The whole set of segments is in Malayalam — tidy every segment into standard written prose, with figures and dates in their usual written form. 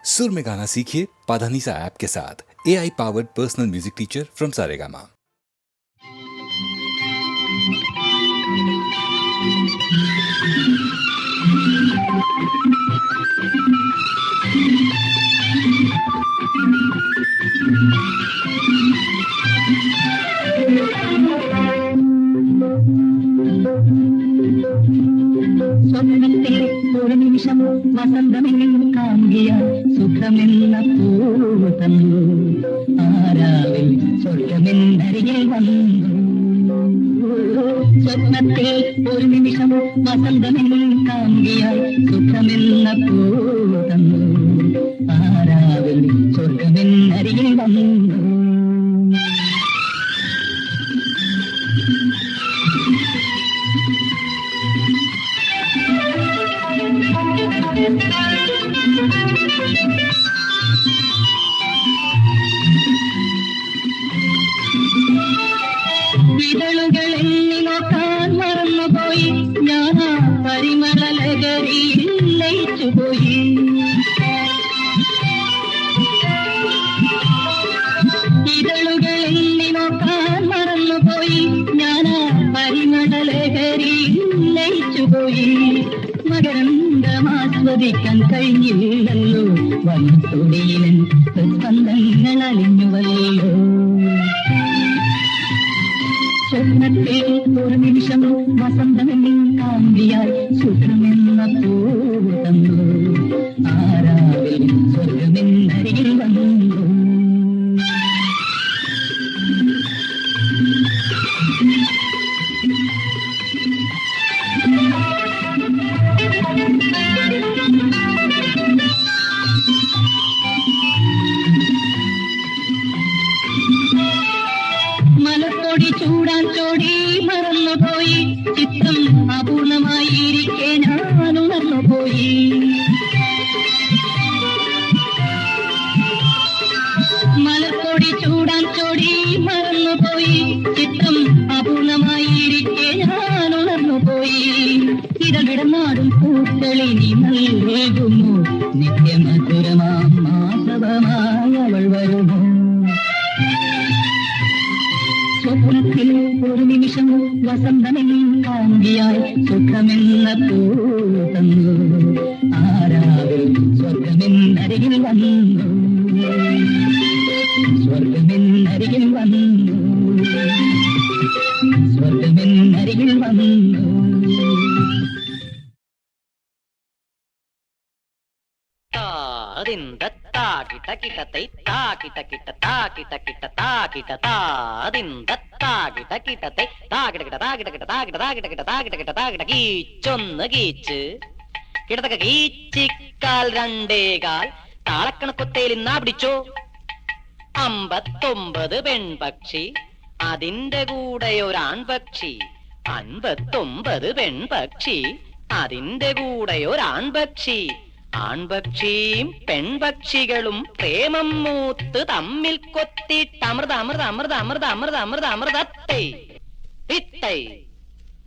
सुर में गाना सीखिए पाधानीसा ऐप के साथ। AI powered personal music teacher from Saregama. സ്വപ്നത്തിൽ ഒരു നിമിഷം വസന്തമെന്നും കാമുകിയ സുഖമെന്ന പൂവ് തന്നു. ആരാവിൽ സ്വർഗമെന്നരികിൽ വന്നു. സ്വപ്നത്തിൽ ഒരു നിമിഷം വസന്തമെന്നും കാമുകിയ സുഖമെന്ന പൂവ് തന്നു. ആരാവിൽ സ്വർഗമെന്നരികിൽ വന്നു. ഇതളുകൾ എണ്ണി നോക്കാൻ മറന്നുപോയി. ഞാൻ ആ പരിമള ലഹരിയിൽ ലയിച്ചുപോയി. ഇതളുകൾ എണ്ണി നോക്കാൻ മറന്നുപോയി. ഞാൻ ആ പരിമള ലഹരിയിൽ ലയിച്ചുപോയി. മകരന്തമാസ്വദിക്കാൻ കഴിഞ്ഞില്ലല്ലോ. വൻതുടിയിലൻ സ്പന്ദങ്ങൾ അലിഞ്ഞുവല്ലോ. സ്വപ്നത്തിൽ ഒരു നിമിഷം വസന്തമെന്നും കാന്തിയായി സുഖമെന്ന പൂവ് തന്നു. ആരാവിൽ സ്വർഗമെന്നരികിൽ വന്നു. മലക്കൊടി ചൂടാൻ ചോടി മറന്നുപോയി. ചിത്രം അപൂർണമായിരിക്കെ ഞാൻ ഉണർന്നുപോയി. മലക്കൊടി ചൂടാൻ ചോടി മറന്നുപോയി. ചിത്രം അപൂർണമായിരിക്കെ ഞാൻ ഉണർന്നുപോയി. ഇടവിടനാടും പൂക്കളിനി നൽകുന്നു. നിത്യമധുരമാം മാധവമായി അവൾ വരുമോ. സ്വപ്നത്തിൽ ഒരു നിമിഷം വസന്തമെന്നും കാന്തിയായി സുഖമെന്ന പൂവ് തന്നു. ആരാവിൽ സ്വർഗമെന്നരികിൽ വന്നു. സ്വർഗമെന്നരികിൽ വന്നു. സ്വർഗമെന്നരികിൽ വന്നു. കീച്ചൊന്ന് കീച്ച് കിടത്തക്ക കീച്ചിക്കാൽ രണ്ടേകാൽ താളക്കണക്കൊത്തയിൽ ഇന്നാ പിടിച്ചോ. 59 പെൺപക്ഷി അതിന്റെ കൂടെ ഒരു ആൺപക്ഷി. 59 പെൺപക്ഷി അതിന്റെ കൂടെ ഒരു ആൺപക്ഷി. ആൺപക്ഷിയും പെൺപക്ഷികളും പ്രേമം മൂത്ത് തമ്മിൽ കൊത്തിട്ട് അമൃത അമൃത അമൃത അമൃത അമൃത അമൃത അമൃതത്തൈ തിത്തൈ.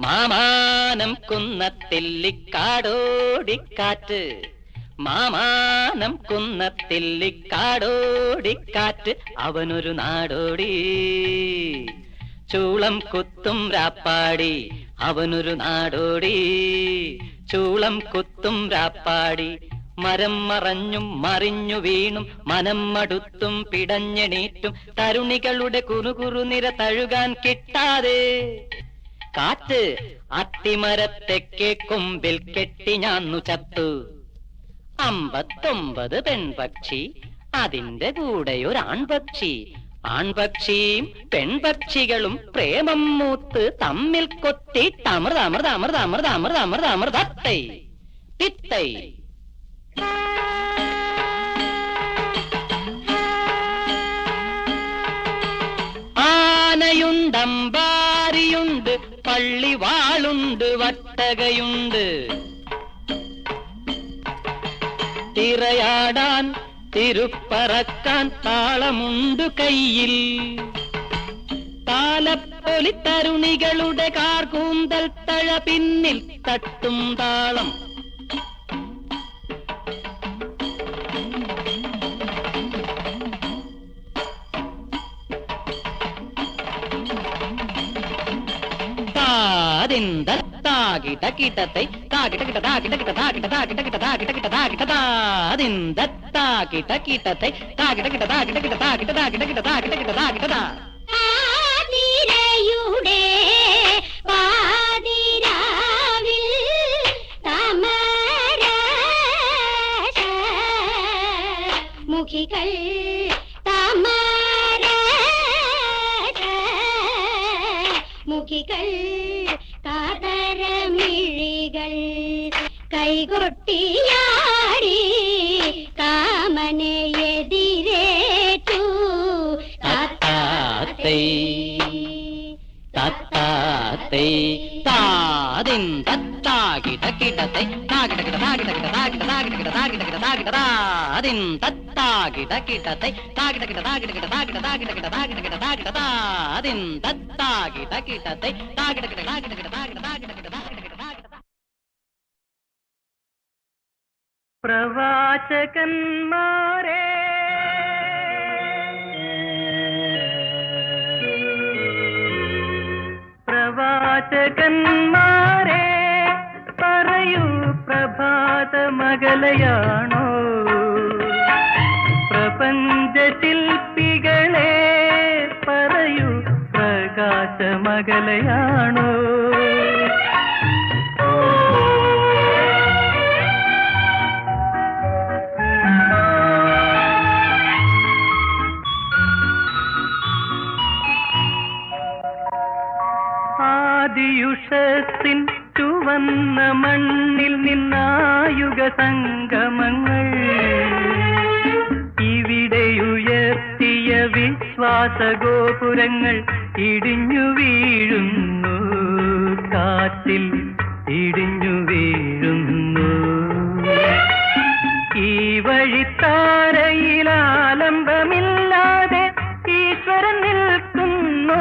മാമാനം കുന്നത്തില്ലിക്കാടോടിക്കാറ്റ്. മാമാനം കുന്നത്തില്ലിക്കാടോടിക്കാറ്റ്. അവനൊരു നാടോടി ചൂളം കുത്തും രാപ്പാടി. അവനൊരു നാടോടി ചൂളം കുത്തും രാപ്പാടി. മരം മറഞ്ഞും മറിഞ്ഞു വീണും മനം മടുത്തും പിടഞ്ഞെണീറ്റും തരുണികളുടെ കുറുകുറു നിര തഴുകാൻ കിട്ടാതെ കാറ്റ് അത്തിമരത്തെക്കെ കൊമ്പിൽ കെട്ടി ഞാന്നു ചത്തു. 59 പെൺപക്ഷി അതിന്റെ കൂടെ ഒരു ആൺപക്ഷി. ആൺപക്ഷിയും പെൺപക്ഷികളും പ്രേമം മൂത്ത് തമ്മിൽ കൊത്തിട്ട് അമൃത അമൃത അമൃത അമൃത അമൃത അമൃത അമൃതത്തൈ തിത്തൈ. ആനയുണ്ടമ്പാരിയുണ്ട് പള്ളിവാളുണ്ട് വട്ടകയുണ്ട്. തിറയാടാൻ തിരുപ്പറക്കാൻ താളമുണ്ട് കയ്യിൽ. താലപ്പൊലി തരുണികളുടെ കാർകൂന്തൽ തഴ പിന്നിൽ തട്ടും താളം. അതിന്തത്താകിട കിടത്തെ താകിട കിട താകിട കിട താകിട താകിട കിട താകിട കിട താകിട താ അതിന്തത്താകിട കിടത്തെ താകിട കിട താകിട കിട താകിട താകിട കിട താകിട കിട താകിട താ ആതിരയുടെ പാതിരാവിൽ താമരശ മുഖികൾ താമരശ മുഖികൾ കാതരമിഴികൾ കൈകൊട്ടിയാടി കാമനെ എതിരേറ്റു തത്താത്തൈ തത്താത്തൈ താതിൻ തത്താകിട കിടത്തെ താകിട കിട താകിട കിട താകിട താകിട കിട താകിട കിട താകിട താതിൻ തത്താകിട കിടത്തെ താകിട കിട താകിട കിട താകിട താകിട കിട താകിട കിട താകിട താതിൻ തത്താകിട കിടത്തെ താകിട കിട താകിട കിട താകിട താകിട കിട താകിട കിട താകിട പ്രവാചകന്മാരെ പ്രവാചകന്മാരെ പറയൂ പ്രഭാതമകലയാണോ പ്രപഞ്ച ശില്പികളെ പറയൂ പ്രകാശമകലയാണോ ആദിയുഷത്തിൻ ചുവന്ന മണ്ണിൽ നിന്നായുഗ സംഗമങ്ങൾ ഇവിടെയുയർത്തിയ വിശ്വാസഗോപുരങ്ങൾ ഇടിഞ്ഞു വീഴുന്നു കാറ്റിൽ ഇടിഞ്ഞു വീഴുന്നു ഈ വഴിത്താരയിലാലംബമില്ലാതെ ഈശ്വരൻ നിൽക്കുന്നു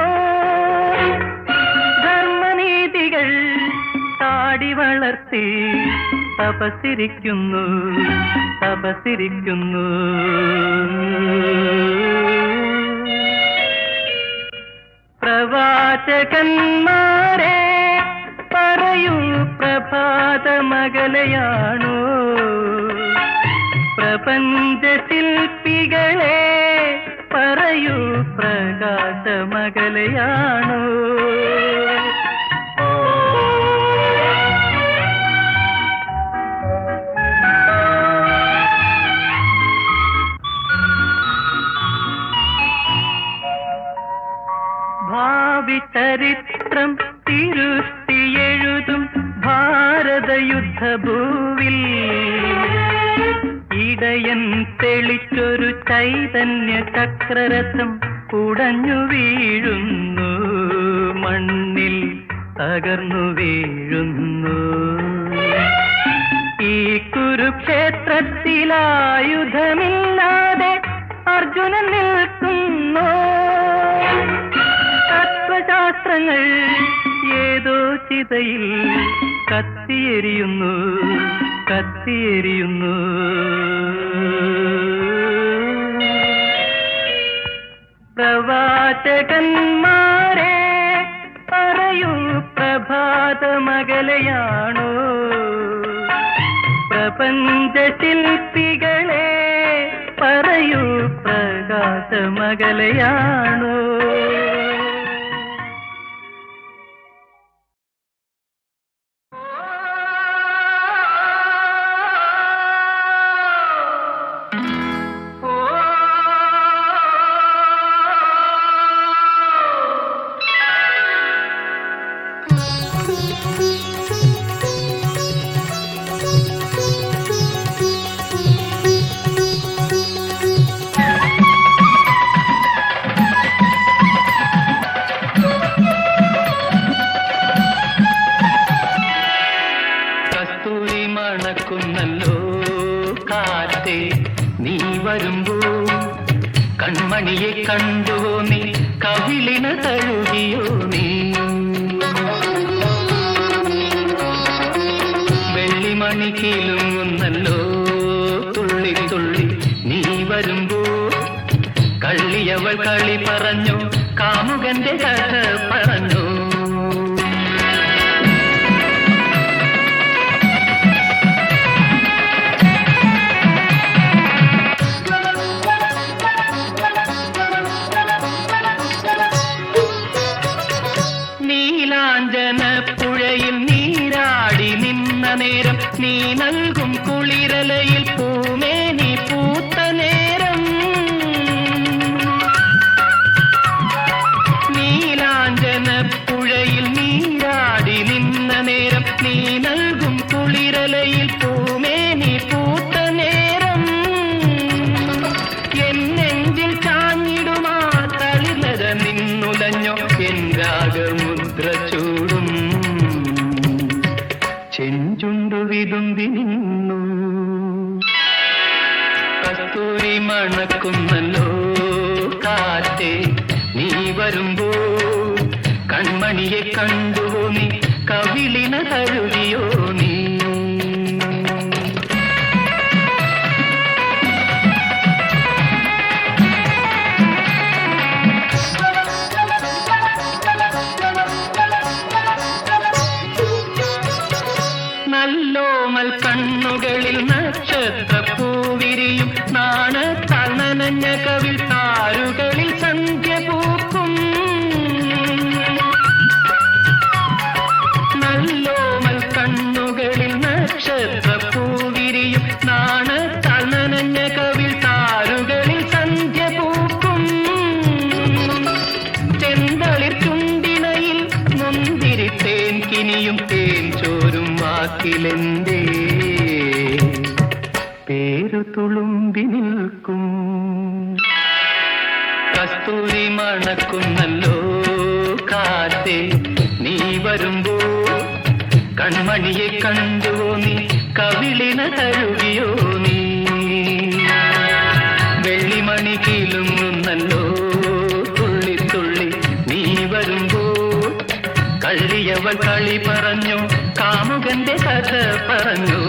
ധർമ്മനീതികൾ താടി വളർത്തി തപസ്സിരിക്കുന്നു തപസ്സിരിക്കുന്നു പ്രവാചകന്മാരെ പറയൂ പ്രഭാതമകലയാണോ പ്രപഞ്ച ശില്പികളെ പറയൂ പ്രകാശമകലയാണോ ഭാവി ചരിത്രം തിരുത്തിയെഴുതും ഭാരതയുദ്ധഭൂവിൽ ഇടയൻ തെളിച്ചൊരു ചൈതന്യ ചക്രരഥം ഉടഞ്ഞു വീഴുന്നു മണ്ണിൽ തകർന്നു വീഴുന്നു ഈ കുരുക്ഷേത്രത്തിലായുധമില്ലാതെ അർജുനൻ നിൽക്കുന്നു തത്വശാസ്ത്രങ്ങൾ ഏതോ ചിതയിൽ കത്തിയെരിയുന്നു കത്തിയെരിയുന്നു പ്രവാചകന്മാരെ പറയൂ പ്രഭാതമകലയാണോ പ്രപഞ്ച ശില്പികളെ പറയൂ പ്രകാശമകലയാണോ കൺമണിയെ കണ്ടുവോ നീ കവിളിന് തഴുകിയോ നീ വെള്ളിമണി കീലുങ്ങുന്നല്ലോ തുള്ളി തുള്ളി നീ വരുമ്പോ കള്ളിയവൾ കളി പറഞ്ഞു കാമുകന്റെ കഥ പറഞ്ഞു വിതുമ്പി നിന്നു. കസ്തൂരി മണക്കുന്നല്ലോ കാറ്റേ നീ വരുമ്പോ, കൺമണിയെ കണ്ടുവോ നീ, കവിളിന തഴുകിയോ നീ. നല്ലോമൽ കണ്ണുകളിൽ നക്ഷത്രപ്പൂവിരിയും, നാണത്താൽ നനഞ്ഞ കവിൾ താരുകളിൽ സന്ധ്യ പൂക്കും. നല്ലോമൽ കണ്ണുകളിൽ നക്ഷത്രപ്പൂവിരിയും, നാണത്താൽ നനഞ്ഞ കവിൾ താരുകളിൽ സന്ധ്യ പൂക്കും. ചെന്തളിർ ചുണ്ടിണയിൽ മുന്തിരി തേൻ കിനിയും, തേൻ ചോരും വാക്കിലെന്തേ പേരു തുളുമ്പി നിൽക്കും. കസ്തൂരി മണക്കുന്നല്ലോ കാറ്റേ നീ വരുമ്പോ, കൺമണിയെ കണ്ടുവോ നീ, കവിളിന തഴുകിയോ നീ. വെള്ളിമണി കീലുങ്ങുന്നല്ലോ തുള്ളി തുള്ളി നീ വരുമ്പോ, കള്ളിയവൾ കളി പറഞ്ഞു, കാമുകന്റെ കഥ പറഞ്ഞു.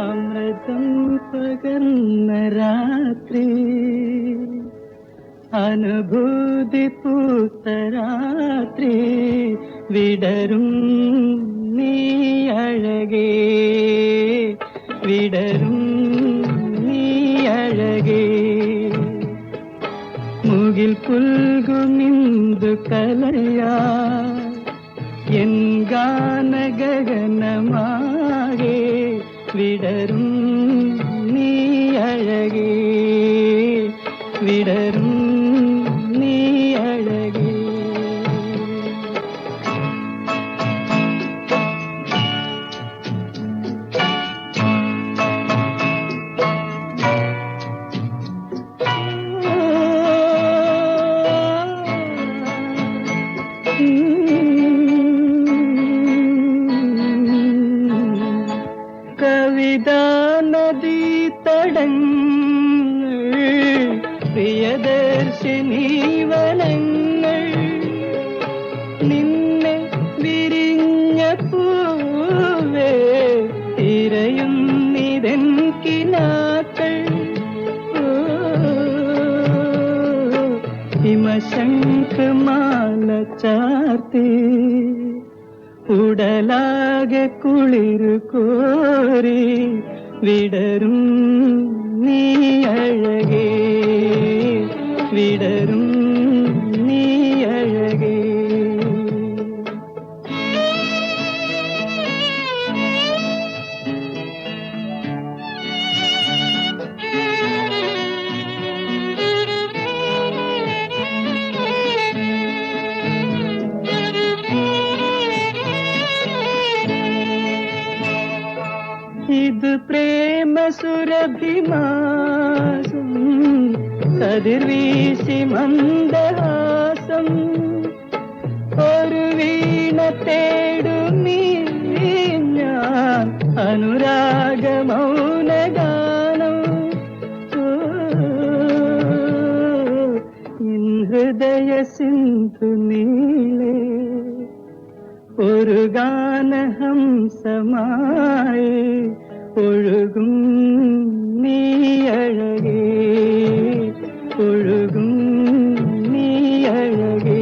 അമൃതം പകർന്ന രാത്രി, അനുഭൂതി പൂത്ത രാത്രി, വിടരും നീ അഴകേ, വിടരും നീ അഴകേ. മുകിൽ പുൽകുമിന്ദു കലയാ എൻ ഗാന ഗഗനമാകെ, വിടരും നീ അഴകേ, വിടരും നീ അഴകേ. കവിതാ നദീ തടങ്ങൾ, പ്രിയദർശിനി വനങ്ങൾ, നിന്നെ വിരിഞ്ഞ പൂവേ തിരയുന്നിതൻ കിനാക്കൾ. ഹിമശംഖമാല ചാർത്തി ഉടലാകെ കുളിരു കോരി, വിടരും നീ അഴകേ, വിടരും നീ അഴകേ. ഇത് പ്രേമസുരഭിമാസം, കതിർവീശി മന്ദഹാസം, ഒരു വീണ തേടുമീ ഞാൻ, അനുരാഗ മൗനഗാനം. ഹൃദയ സിന്ധു നീളേ ഒരു ഗാനഹംസമായി ഒഴുകും നീ അഴകേ, ഒഴുകും നീ അഴകേ.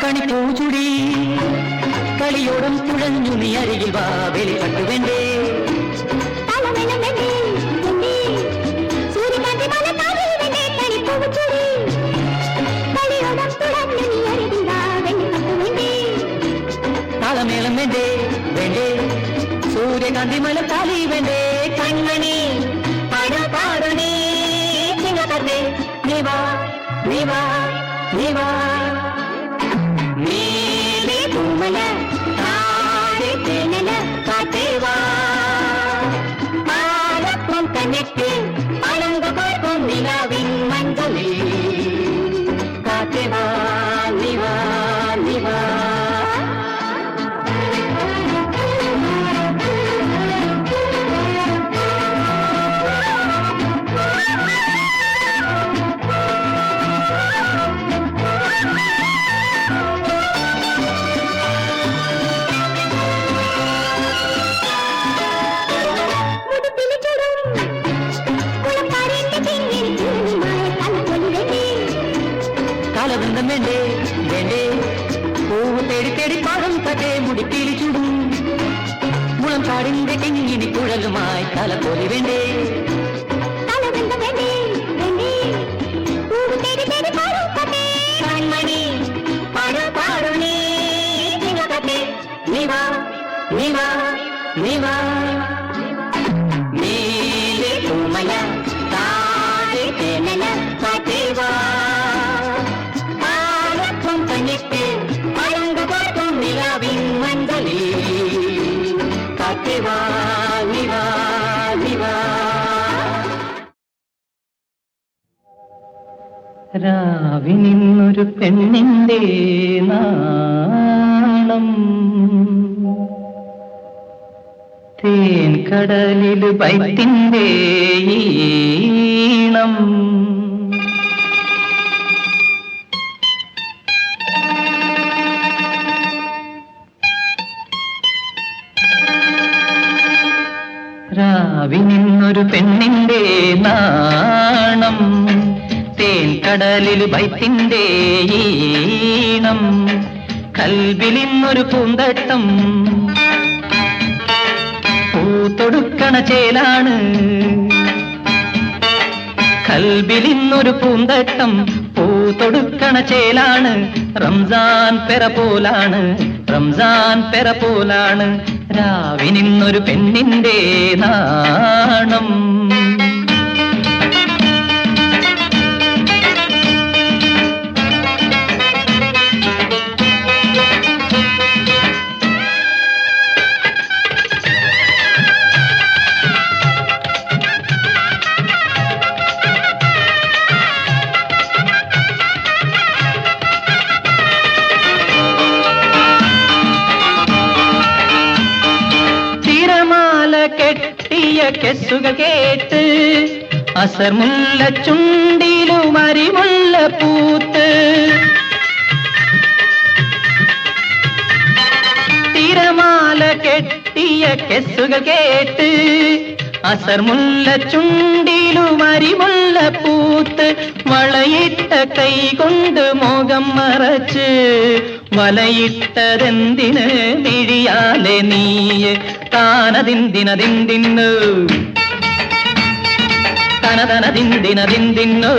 കണിപ്പൂചുടി കളിയോടും തുഴഞ്ഞു നീ അരികിൽ വാ വെളിപ്പെട്ടു വേണ്ടേ താളമേളം വേണ്ടേ വേണ്ടേ സൂര്യകാന്തി മല താലി വേണ്ടേ കൺമണി പാടണേ ചിങ്ങത്തെ നീവാ നീവാ നീവാ നീലേ പൂമല താഴെ തേനല കാറ്റേവാ പാലപ്പം കണ്ണിട്ട് അലങ്കു കോർക്കും നിലാവിൻ മഞ്ചലിൽ കാറ്റേവാ നീവാ നീവാ കാലവൃന്ദം വേണ്ടേ വേണ്ടേ പൂവ് തേടി തേടി പാടും കഥേ മുടിപ്പീലി ചൂടും മുളം കാടിന്റെ കിങ്ങിനി കുഴലുമായി തലപ്പൊലി വേണ്ടേ കൺമണി പാടുണേ നീവാ നീവാ നീവാ നീലേ പൂമല താഴെ തേനല കാറ്റേവാ കണ്ണിട്ട് അലങ്കു കോർക്കും നിലാവിൻ മഞ്ചലിൽ കാറ്റേവാ നീവാ നീവാ രാവിനിന്നൊരു പെണ്ണിന്റെ നാണം തേൻ കടലിൽ വൈത്തിൻ്റെ ഈണം രാവിനിന്നൊരു പെണ്ണിന്റെ നാണം തേൻ കടലിൽ വൈത്തിൻ്റെ ഈണം കൽബിലിന്നൊരു പൂന്തട്ടം പൂത്തൊടുക്കണ ചേലാണ് കൽബിലിന്നൊരു പൂന്തട്ടം പൂത്തൊടുക്കണ ചേലാണ് റംസാൻ പെറ പോലാണ് റംസാൻ പെറ പോലാണ് രാവിനിന്നൊരു പെണ്ണിന്റെ നാണം കെട്ടിയ കെസ്സുകൾ കേട്ട് അസർമുല്ല ചുണ്ടിലും അരിമുള്ള പൂത്ത് തിരമാല കെട്ടിയ കെസ്സുകൾ കേട്ട് അസർമുല്ല ചുണ്ടിലും അരിമുള്ള പൂത്ത് വളയിട്ട കൈ കൊണ്ട് മുഖം മറച്ച് വലയിട്ടതെന്തിന് മിഴിയാലെ നീയെ താനതിന്തിനതിന്തിന്നു തനതനതിന്തിനതിന്തിന്നു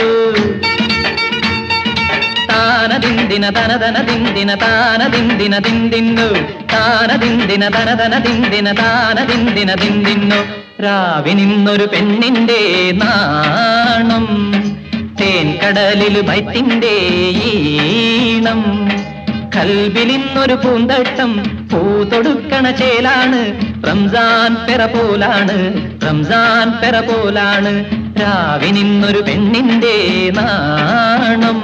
താനതിന്തിന തനതനതിന്തിന താനതിന്തിനതിന്തിന്നു താനതിന്തിന തനതനതിന്തിന താനതിന്തിനതിന്തിന്നു രാവിനിന്നൊരു പെണ്ണിന്റെ നാണം തേൻ കടലിൽ വൈത്തിൻ്റെ ഈണം കൽബിലിന്നൊരു പൂന്തട്ടം പൂത്തൊടുക്കണ ചേലാണ് റംസാൻ പെറ പോലാണ് റംസാൻ പെറ പോലാണ് രാവിനിന്നൊരു പെണ്ണിന്റെ നാണം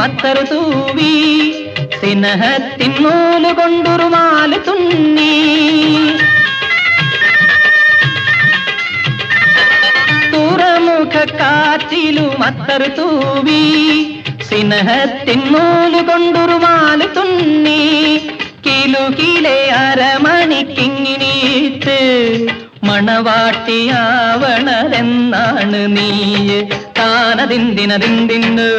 അത്തറു തൂവി സ്നേഹത്തിൻ നൂലുകൊണ്ടുറുമാല് തുന്നി തുറമുഖ കാറ്റിലും അത്തറു തൂവി സ്നേഹത്തിൻ നൂലുകൊണ്ടുറുമാല് തുന്നി കിലുകിലെ അരമണിക്കിങ്ങിനീട്ട് മണവാട്ടിയാവണതെന്നാണ് നീയ് താനതിന്തിനതിന്തിന്ന്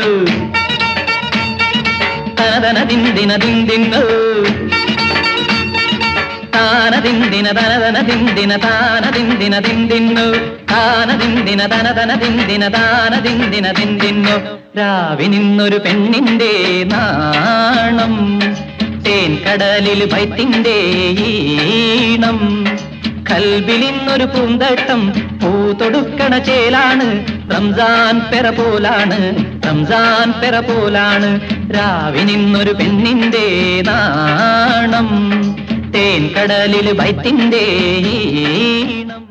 തനതനതിന്തിനതിന്തിന്ന് താനതിന്തിന തനതനതിന്തിന താനതിന്തിനതിന്തിന്നു താനതിന്തിന തനതനതിന്തിന താനതിന്തിനതിന്തിന്നു രാവിനിന്നൊരു പെണ്ണിന്റെ നാണം തേൻ കടലിൽ ഭയത്തിന്റെ ഈണം കൽബിലിന്നൊരു പൂന്തട്ടം പൂ തൊടുക്കണ ചേലാണ് റംസാൻ പെറ പോലാണ് റംസാൻ പെറ പോലാണ് രാവിനിന്നൊരു പെണ്ണിന്റെ നാണം തേൻ കടലിൽ ഭയത്തിന്റെ ഈണം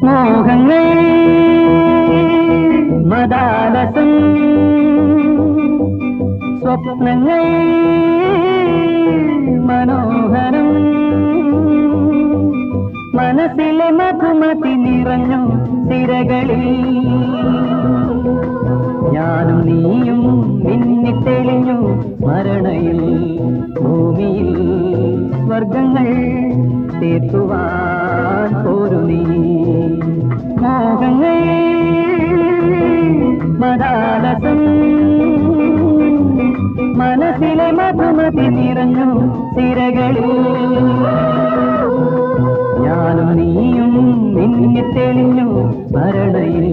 മോഹങ്ങൾ മദാലസം സ്വപ്നങ്ങൾ മനോഹരം മനസ്സിലെ മധുമതി നിറഞ്ഞു സിരകളിൽ ഞാനും നീയും മിന്നിത്തെളിഞ്ഞു സ്മരണയിൽ ഭൂമിയിൽ സ്വർഗങ്ങൾ തീർക്കുവാൻ പോരു നീ മോഹങ്ങൾ മദാലസം മനസ്സിലെ മധുമതി നിറഞ്ഞു സിരകളിൽ ഞാനും നീയും മിന്നിത്തെളിഞ്ഞു സ്മരണയിൽ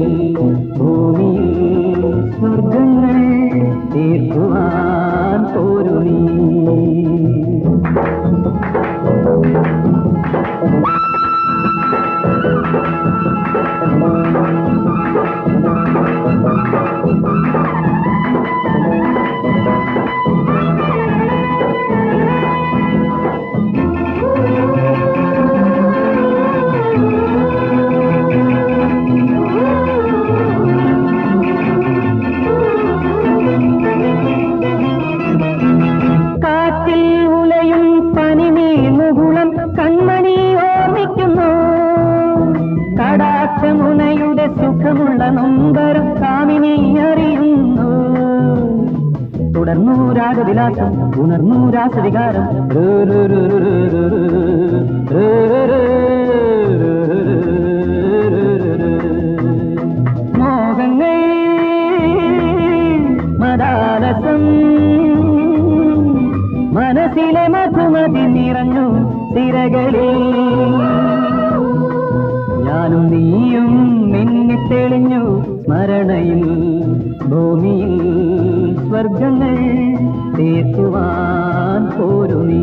ഭൂമിയിൽ സ്വർഗങ്ങൾ തീർക്കുവാൻ പോരു നീ സുഖമുള്ള നൊമ്പരം കാമിനി അറിയുന്നു തുടർന്നു രാഗവിലാസം ഉണർന്നു രാസവികാരം മോഹങ്ങൾ മദാലസം മനസ്സിലെ മധുമതി നിറഞ്ഞു സിരകളിൽ ഞാനും നീയും മിന്നിത്തെളിഞ്ഞു സ്മരണയിൽ ഭൂമിയിൽ സ്വർഗങ്ങൾ തീർക്കുവാൻ പോരു നീ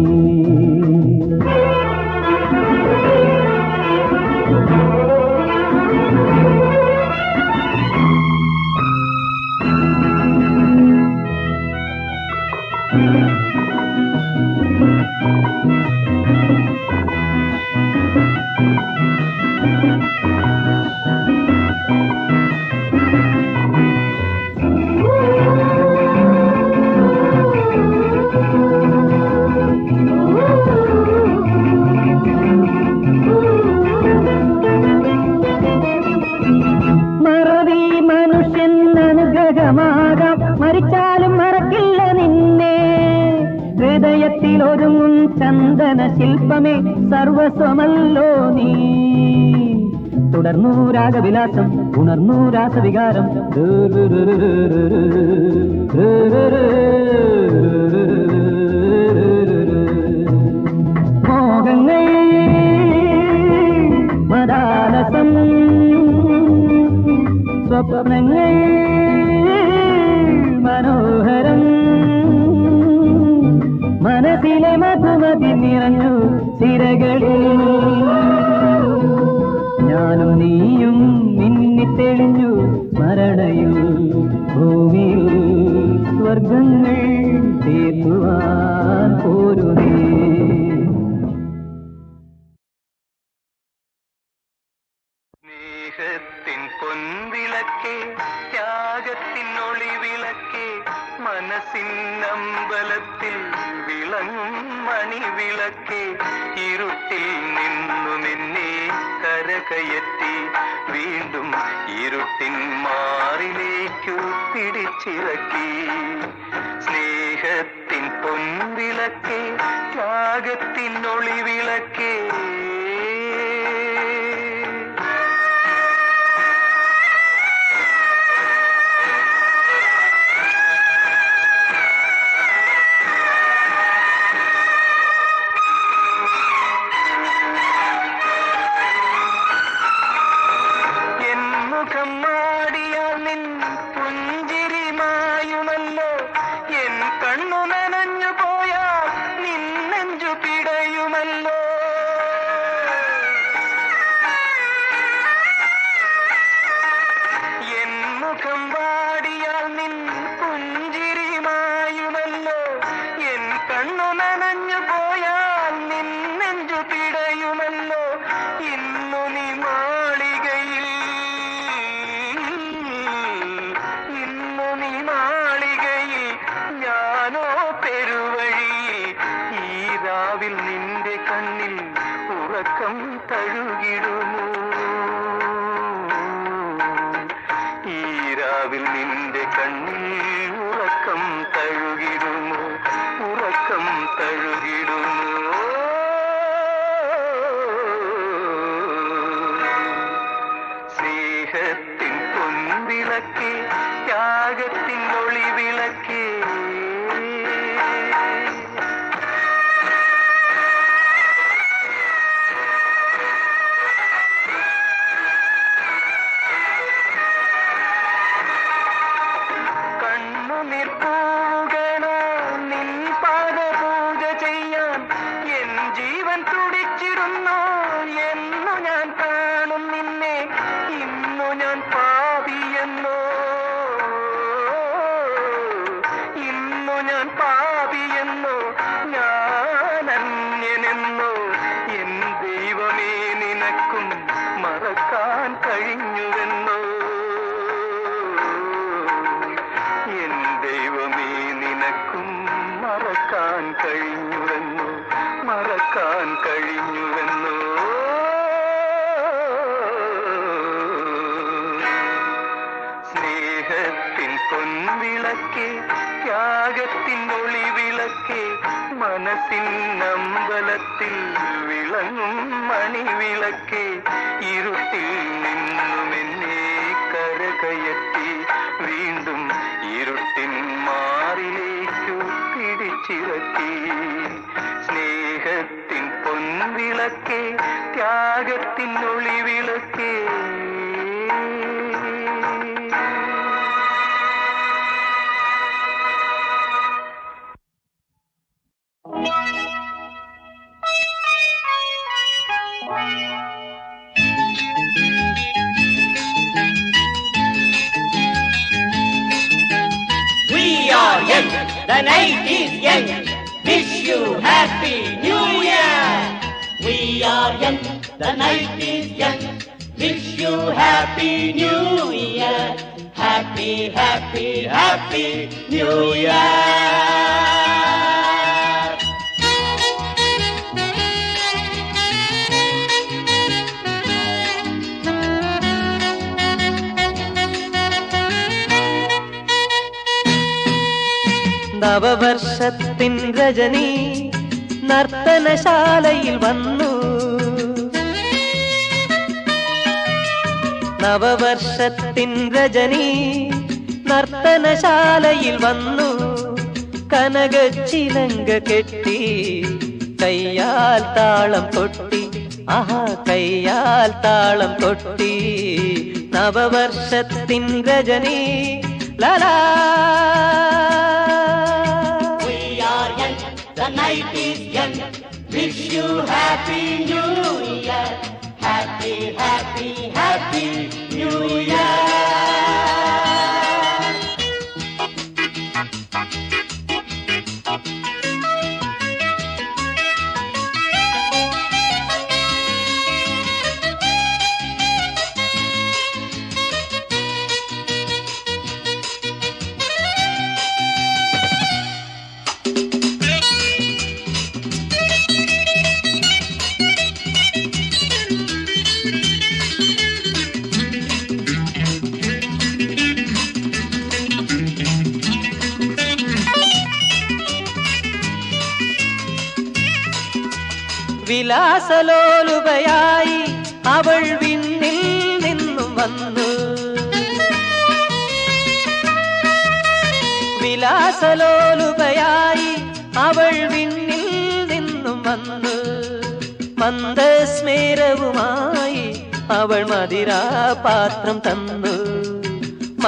മരിച്ചാലും മറക്കില്ല നിന്നെ ഹൃദയത്തിൽ ഒരുങ്ങും ചന്ദന ശില്പമേ സർവസ്വമല്ലോ നീ തുടർന്നു രാഗവിലാസം ഉണർന്നു രാസവികാരം മോഹങ്ങൾ മദാലസം സ്വപ്നങ്ങൾ മനോഹരം മനസ്സിലെ മധുമതി നിറഞ്ഞു സിരകളിൽ ഞാനും നീയും മിന്നിത്തെളിഞ്ഞു സ്മരണയിൽ ഭൂമിയിൽ സ്വർഗങ്ങൾ തീർക്കുവാൻ പോരു നീ അമ്പലത്തിൽ വിളങ്ങും മണിവിളക്കേ, ഇരുട്ടിൽ നിന്നും എന്നെ കരകയറ്റി വീണ്ടും ഇരുട്ടിൻ മാറിലേക്കു പിടിച്ചിറക്കി. സ്നേഹത്തിൻ പൊൻവിളക്കേ, ത്യാഗത്തിൻ ഒളിവിളക്കേ, നിന്റെ കണ്ണിൽ ഉറക്കം തഴുകിടുമോ? ഈ രാവിൽ നിന്റെ കണ്ണിൽ ഉറക്കം തഴുകിടുമോ? ഉറക്കം തഴുകിടുമോ? സ്നേഹത്തിൻ പൊൻവിളക്കേ, ത്യാഗത്തിൻ ഒളിവിളക്കേ, മറക്കാൻ കഴിഞ്ഞുവെന്നോ? എൻ ദൈവമേ നിനക്കും മറക്കാൻ കഴിഞ്ഞുവെന്നോ? മറക്കാൻ കഴിഞ്ഞുവെന്നോ? സ്നേഹത്തിൻ പൊൻവിളക്കേ, ത്യാഗത്തിൻ ഒളിവിളക്കേ, മനസ്സിൻ അമ്പലത്തിൽ വിളങ്ങും മണിവിളക്കേ, ഇരുട്ടിൽ നിന്നും എന്നെ കരകയറ്റി വീണ്ടും ഇരുട്ടിൻ മാറിലേക്കു പിടിച്ചിറക്കി. സ്നേഹത്തിൻ പൊൻവിളക്കേ, ത്യാഗത്തിൻ ഒളിവിളക്കേ, the night is young. Wish you happy new year. We are young, the night is young. Wish you happy new year. Happy, happy, happy new year. നവവർഷത്തിൻ Rajani നർത്തനശാലയിൽ വന്നു. നവവർഷത്തിൻ രജനി നർത്തനശാലയിൽ വന്നു. കനകച്ചിലങ്ക കെട്ടി കയ്യാൽ താളം കൊട്ടി, ആഹാ കയ്യാൽ താളം കൊട്ടി. നവവർഷത്തിൻ Rajani ലലാ. The night is young. Wish you happy new year. Happy, happy, happy new year. വിലാസലോലുപയായി അവൾ വിണ്ണിൽ നിന്നും വന്നു. വിലാസലോലുപയായി അവൾ വിണ്ണിൽ നിന്നും വന്നു. മന്ദസ്മേരവുമായി അവൾ മദിരാപാത്രം തന്നു.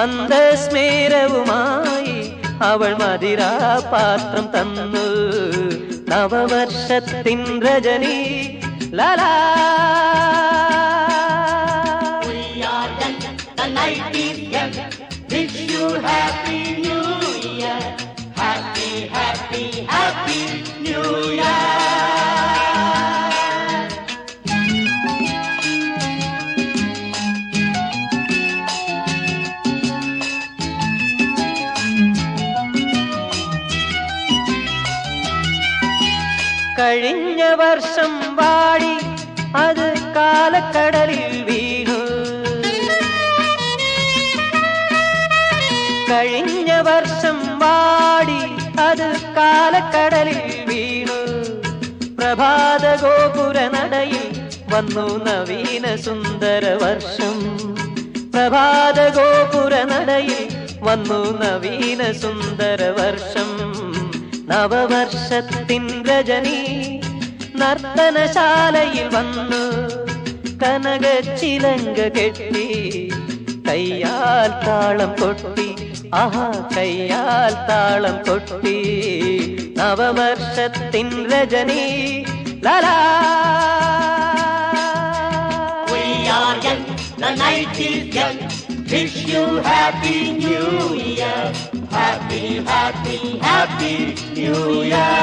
മന്ദസ്മേരവുമായി അവൾ മദിരാപാത്രം തന്നു. നവവർഷത്തിൻ Rajani ലലാ. We are young, the night is young. Wish you happy new year. Happy, happy, happy new year. കഴിഞ്ഞ വർഷം വാടി അത് കാലക്കടലിൽ വീണു. കഴിഞ്ഞ വർഷം വാടി അത് കാലക്കടലിൽ വീണു. പ്രഭാത ഗോപുര നടയിൽ വന്നു നവീന സുന്ദര വർഷം. പ്രഭാത ഗോപുര നടയിൽ വന്നു നവീന സുന്ദര വർഷം. നവവർഷത്തിൻ രജനി നർത്തനശാലയിൽ വന്നു. കനകച്ചിലങ്ക കെട്ടി കയ്യാൽ താളം കൊട്ടി. ആഹാ കയ്യാൽ താളം കൊട്ടി. നവവർഷത്തിൻ Rajani ലലാ. We are young, the night is young. Wish you happy new year. Happy, happy, happy new year.